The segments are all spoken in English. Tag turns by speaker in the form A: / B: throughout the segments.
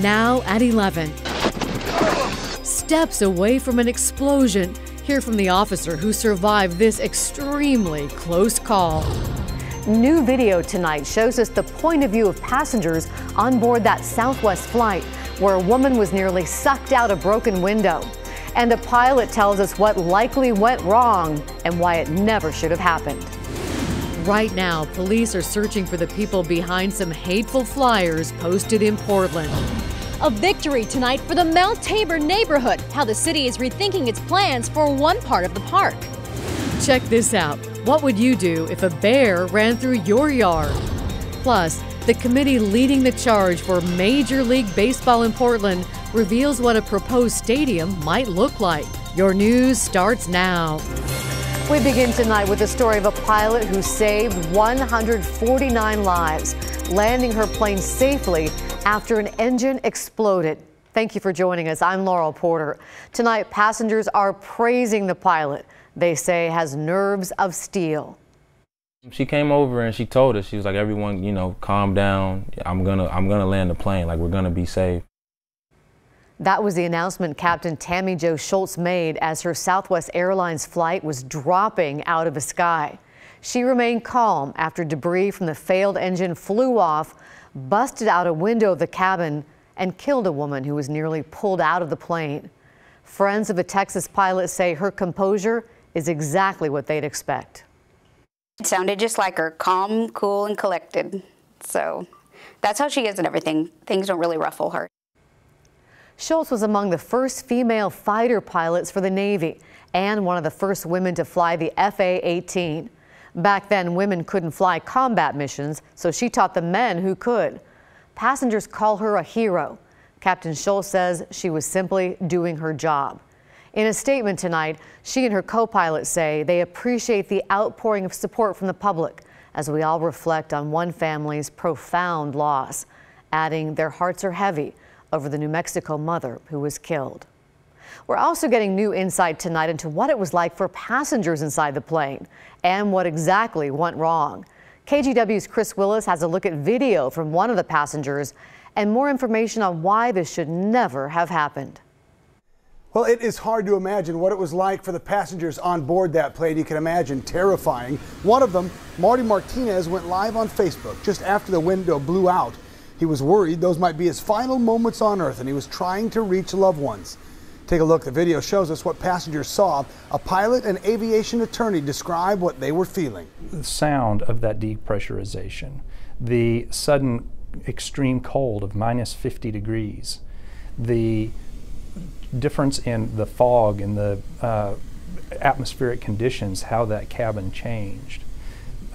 A: now at 11. Steps away from an explosion. Hear from the officer who survived this extremely close call. New video tonight shows us the point of view of passengers on board that Southwest flight, where a woman was nearly sucked out a broken window. And the pilot tells us what likely went wrong and why it never should have happened. Right now, police are searching for the people behind some hateful flyers posted in Portland.
B: A victory tonight for the Mount Tabor neighborhood, how the city is rethinking its plans for one part of the park.
A: Check this out. What would you do if a bear ran through your yard? Plus, the committee leading the charge for Major League Baseball in Portland reveals what a proposed stadium might look like. Your news starts now. We begin tonight with the story of a pilot who saved 149 lives, landing her plane safely after an engine exploded. Thank you for joining us. I'm Laurel Porter. Tonight, passengers are praising the pilot. They say has nerves of steel.
C: She came over and she told us, she was like, everyone, calm down. I'm gonna land the plane. Like, we're gonna be safe.
A: That was the announcement Captain Tammy Jo Schultz made as her Southwest Airlines flight was dropping out of the sky. She remained calm after debris from the failed engine flew off, busted out a window of the cabin, and killed a woman who was nearly pulled out of the plane. Friends of a Texas pilot say her composure is exactly what they'd expect.
D: It sounded just like her, calm, cool, and collected. So that's how she is and everything. Things don't really ruffle her.
A: Schultz was among the first female fighter pilots for the Navy and one of the first women to fly the FA-18. Back then, women couldn't fly combat missions, so she taught the men who could. Passengers call her a hero. Captain Schultz says she was simply doing her job. In a statement tonight, she and her co-pilot say they appreciate the outpouring of support from the public as we all reflect on one family's profound loss, adding their hearts are heavy over the New Mexico mother who was killed. We're also getting new insight tonight into what it was like for passengers inside the plane and what exactly went wrong. KGW's Chris Willis has a look at video from one of the passengers and more information on why this should never have happened.
E: Well, it is hard to imagine what it was like for the passengers on board that plane. You can imagine terrifying. One of them, Marty Martinez, went live on Facebook just after the window blew out. He was worried those might be his final moments on Earth, and he was trying to reach loved ones. Take a look. The video shows us what passengers saw. A pilot and aviation attorney describe what they were feeling.
F: The sound of that depressurization, the sudden extreme cold of minus 50 degrees, the difference in the fog and the atmospheric conditions, how that cabin changed,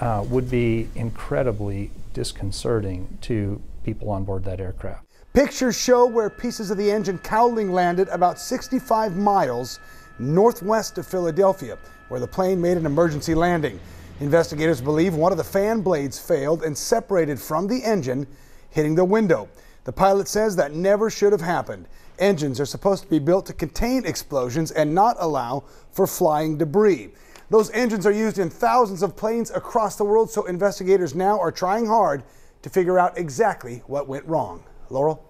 F: would be incredibly disconcerting to people on board that aircraft.
E: Pictures show where pieces of the engine cowling landed about 65 miles northwest of Philadelphia, where the plane made an emergency landing. Investigators believe one of the fan blades failed and separated from the engine, hitting the window. The pilot says that never should have happened. Engines are supposed to be built to contain explosions and not allow for flying debris. Those engines are used in thousands of planes across the world, so investigators now are trying hard to figure out exactly what went wrong. Laurel?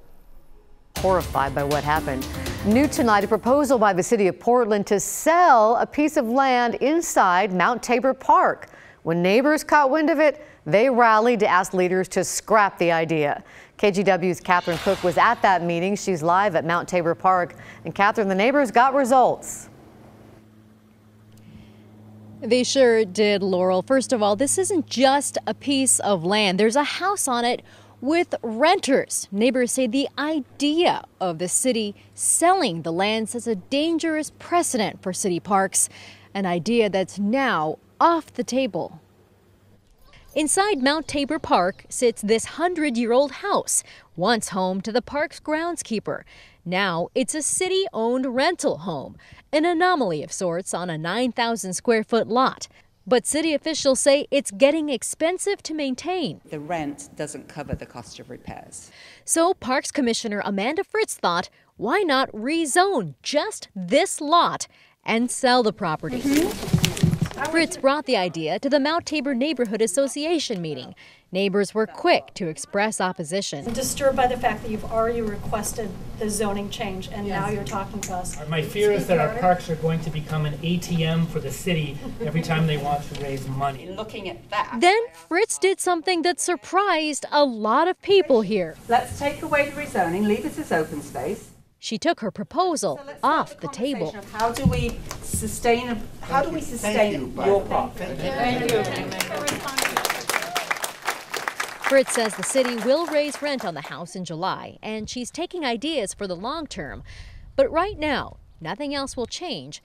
A: Horrified by what happened. New tonight, a proposal by the city of Portland to sell a piece of land inside Mount Tabor Park. When neighbors caught wind of it, they rallied to ask leaders to scrap the idea. KGW's Catherine Cook was at that meeting. She's live at Mount Tabor Park. And Catherine, the neighbors got results.
B: They sure did, Laurel. First of all, this isn't just a piece of land. There's a house on it with renters. Neighbors say the idea of the city selling the land sets a dangerous precedent for city parks, an idea that's now off the table. Inside Mount Tabor Park sits this 100-year-old house, once home to the park's groundskeeper. Now it's a city-owned rental home, an anomaly of sorts on a 9,000-square-foot lot. But city officials say it's getting expensive to maintain.
G: The rent doesn't cover the cost of repairs.
B: So Parks Commissioner Amanda Fritz thought, why not rezone just this lot and sell the property? Fritz brought the idea to the Mount Tabor Neighborhood Association meeting. Neighbors were quick to express opposition.
H: I'm disturbed by the fact that you've already requested the zoning change and now you're talking to us.
I: My fear is that our parks are going to become an ATM for the city every time they want to raise money.
G: Looking at that.
B: Then Fritz did something that surprised a lot of people here.
G: Let's take away the rezoning, leave it as open space.
B: She took her proposal off the table.
G: How do we sustain your profit? Thank you.
B: Fritz says the city will raise rent on the house in July, and she's taking ideas for the long term. But right now, nothing else will change,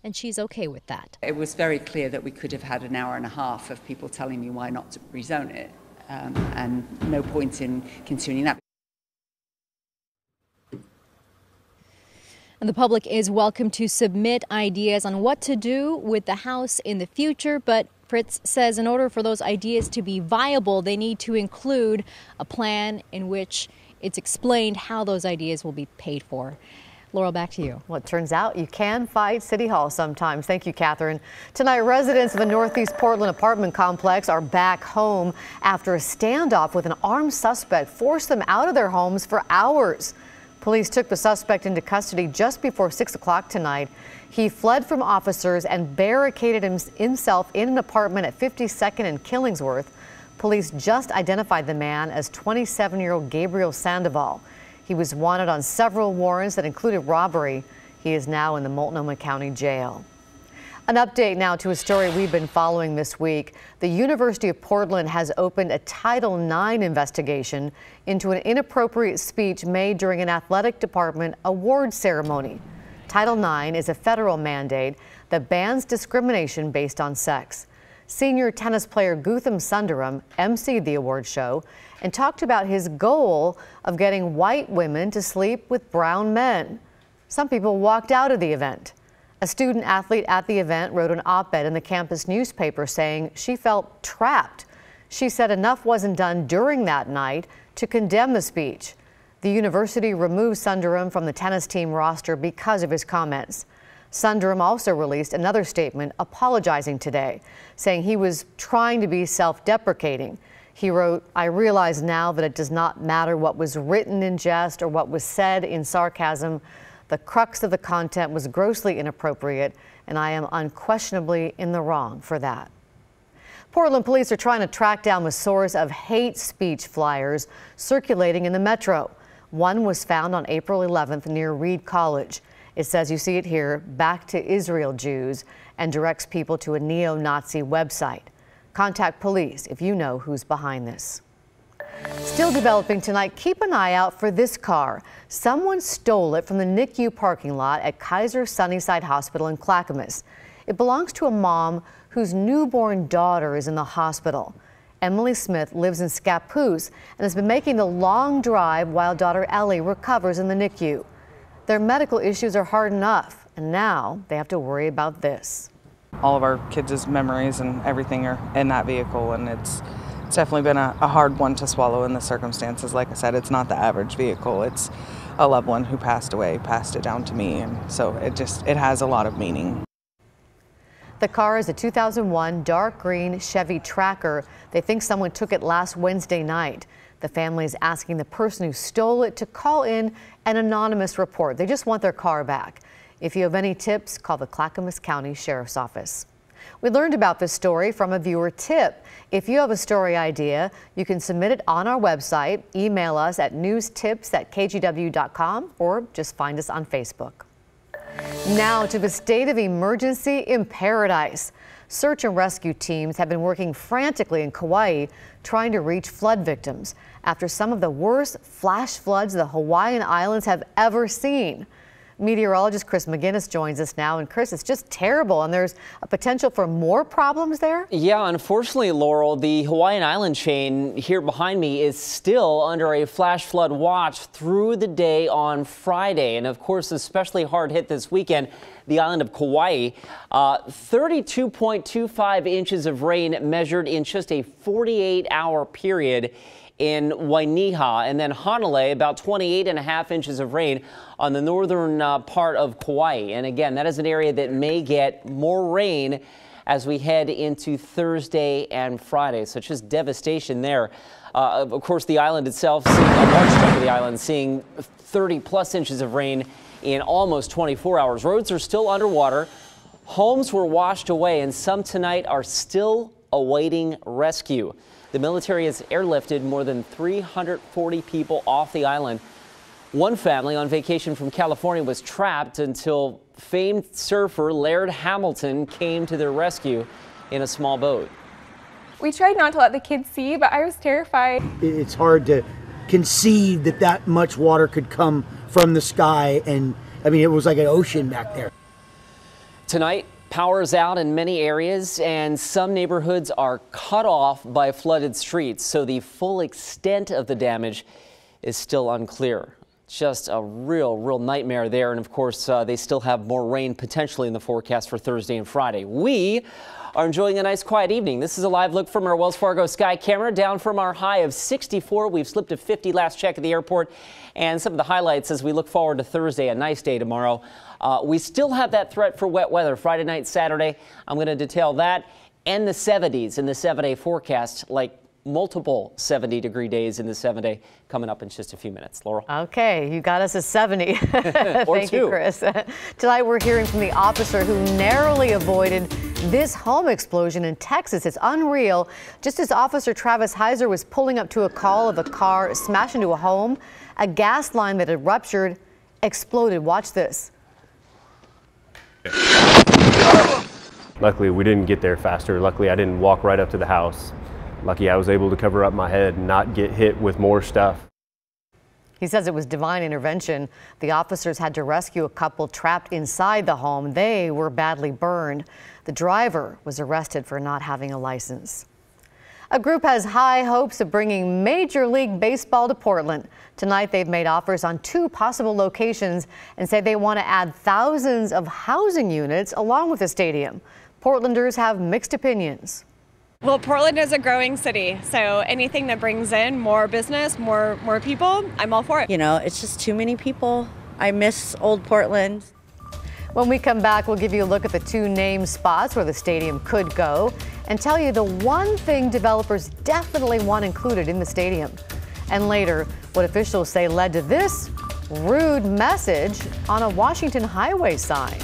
B: and she's okay with that.
G: It was very clear that we could have had an hour and a half of people telling me why not to rezone it, and no point in continuing that.
B: And the public is welcome to submit ideas on what to do with the house in the future, but Fritz says in order for those ideas to be viable, they need to include a plan in which it's explained how those ideas will be paid for. Laurel, back to you.
A: Well, it turns out you can fight City Hall sometimes. Thank you, Catherine. Tonight, residents of the Northeast Portland apartment complex are back home after a standoff with an armed suspect forced them out of their homes for hours. Police took the suspect into custody just before 6 o'clock tonight. He fled from officers and barricaded himself in an apartment at 52nd and Killingsworth. Police just identified the man as 27-year-old Gabriel Sandoval. He was wanted on several warrants that included robbery. He is now in the Multnomah County Jail. An update now to a story we've been following this week. The University of Portland has opened a Title IX investigation into an inappropriate speech made during an athletic department award ceremony. Title IX is a federal mandate that bans discrimination based on sex. Senior tennis player Gutham Sundaram emceed the award show and talked about his goal of getting white women to sleep with brown men. Some people walked out of the event. A student athlete at the event wrote an op-ed in the campus newspaper saying she felt trapped. She said enough wasn't done during that night to condemn the speech. The university removed Sundaram from the tennis team roster because of his comments. Sundaram also released another statement apologizing today, saying he was trying to be self-deprecating. He wrote, "I realize now that it does not matter what was written in jest or what was said in sarcasm. The crux of the content was grossly inappropriate, and I am unquestionably in the wrong for that." Portland police are trying to track down the source of hate speech flyers circulating in the metro. One was found on April 11th near Reed College. It says, you see it here, "Back to Israel Jews," and directs people to a neo-Nazi website. Contact police if you know who's behind this. Still developing tonight, keep an eye out for this car. Someone stole it from the NICU parking lot at Kaiser Sunnyside Hospital in Clackamas. It belongs to a mom whose newborn daughter is in the hospital. Emily Smith lives in Scappoose and has been making the long drive while daughter Ellie recovers in the NICU. Their medical issues are hard enough, and now they have to worry about this.
J: All of our kids' memories and everything are in that vehicle, and it's definitely been a hard one to swallow in the circumstances. Like I said, it's not the average vehicle. It's a loved one who passed away, passed it down to me, and so it has a lot of meaning.
A: The car is a 2001 dark green Chevy Tracker. They think someone took it last Wednesday night. The family is asking the person who stole it to call in an anonymous report. They just want their car back. If you have any tips, call the Clackamas County Sheriff's Office. We learned about this story from a viewer tip. If you have a story idea, you can submit it on our website, email us at newstips@kgw.com, or just find us on Facebook. Now to the state of emergency in Paradise. Search and rescue teams have been working frantically in Kauai trying to reach flood victims after some of the worst flash floods the Hawaiian Islands have ever seen. Meteorologist Chris McGinnis joins us now. And Chris, it's just terrible, and there's a potential for more problems there?
K: Yeah, unfortunately, Laurel, the Hawaiian Island chain here behind me is still under a flash flood watch through the day on Friday. And of course, especially hard hit this weekend, the island of Kauai. 32.25 inches of rain measured in just a 48-hour period in Wainiha, and then Hanalei, about 28.5 inches of rain on the northern part of Kauai. And again, that is an area that may get more rain as we head into Thursday and Friday. So just devastation there. Of course, the island itself, a large chunk of the island, seeing 30+ inches of rain in almost 24 hours. Roads are still underwater. Homes were washed away, and some tonight are still awaiting rescue. The military has airlifted more than 340 people off the island. One family on vacation from California was trapped until famed surfer Laird Hamilton came to their rescue in a small boat.
L: We tried not to let the kids see, but I was terrified.
M: It's hard to conceive that that much water could come from the sky, and I mean, it was like an ocean back there.
K: Tonight, power is out in many areas, and some neighborhoods are cut off by flooded streets, so the full extent of the damage is still unclear. Just a real nightmare there, and of course, they still have more rain potentially in the forecast for Thursday and Friday. We are enjoying a nice quiet evening. This is a live look from our Wells Fargo sky camera. Down from our high of 64, we've slipped to 50 last check at the airport. And some of the highlights as we look forward to Thursday, a nice day tomorrow. We still have that threat for wet weather Friday night, Saturday. I'm going to detail that and the 70s in the 7-day forecast, like multiple 70-degree days in the 7-day coming up in just a few minutes. Laurel.
A: Okay, you got us a 70.
K: Thank
A: you, Chris. Tonight we're hearing from the officer who narrowly avoided this home explosion in Texas. It's unreal. Just as Officer Travis Heiser was pulling up to a call of a car smashed into a home, a gas line that had ruptured exploded. Watch this.
N: Luckily, we didn't get there faster. Luckily, I didn't walk right up to the house. Lucky I was able to cover up my head and not get hit with more stuff.
A: He says it was divine intervention. The officers had to rescue a couple trapped inside the home. They were badly burned. The driver was arrested for not having a license. A group has high hopes of bringing Major League Baseball to Portland. Tonight, they've made offers on 2 possible locations and say they want to add thousands of housing units along with the stadium. Portlanders have mixed opinions.
O: Well, Portland is a growing city, so anything that brings in more business, more people, I'm all for it.
P: You know, it's just too many people. I miss old Portland.
A: When we come back, we'll give you a look at the 2 named spots where the stadium could go and tell you the one thing developers definitely want included in the stadium. And later, what officials say led to this rude message on a Washington highway sign.